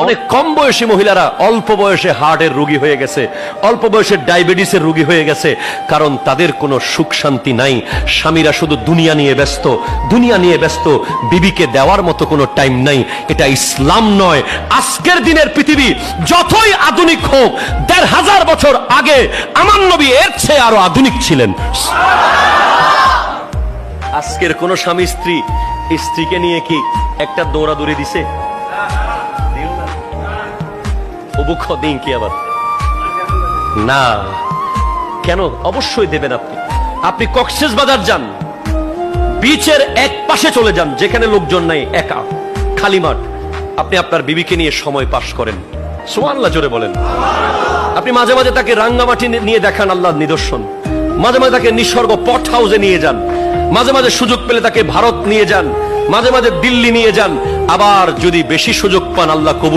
অনেক কম বয়সী মহিলারা অল্প বয়সে হার্টের রোগী হয়ে গেছে, অল্প বয়সে ডায়াবেটিসের রোগী হয়ে গেছে, কারণ তাদের কোনো সুখ শান্তি নাই। স্বামীরা শুধু দুনিয়া নিয়ে ব্যস্ত, দুনিয়া নিয়ে ব্যস্ত, বিবিকে দেওয়ার মতো কোনো টাইম নাই। এটা ইসলাম নয়। আজকের দিনের পৃথিবী যতই আধুনিক হোক, ১৫০০ বছর আগে আমার নবী এর চেয়ে আরো আধুনিক ছিলেন। আজকের কোন স্বামী স্ত্রীকে নিয়ে কি একটা দৌড়াদৌড়ি দিছে? কি আবার না, কেন? অবশ্যই দেবেন। আপনি কক্সবাজার যান, বিচের এক পাশে চলে যান, যেখানে লোকজন নাই, একা খালি মাঠ, আপনি আপনার বিবিকে নিয়ে সময় পাস করেন। সুবহানাল্লাহ জোরে বলেন। আপনি মাঝে মাঝে তাকে রাঙ্গামাটি নিয়ে দেখান আল্লাহর নিদর্শন, মাঝে মাঝে তাকে নিসর্গ পট হাউসে নিয়ে যান, মাঝে মাঝে সুযোগ পেলে তাকে ভারত নিয়ে যান, মাঝে মাঝে দিল্লি নিয়ে যান। আবার যদি বেশি সুযোগ পান, আল্লাহ কবুল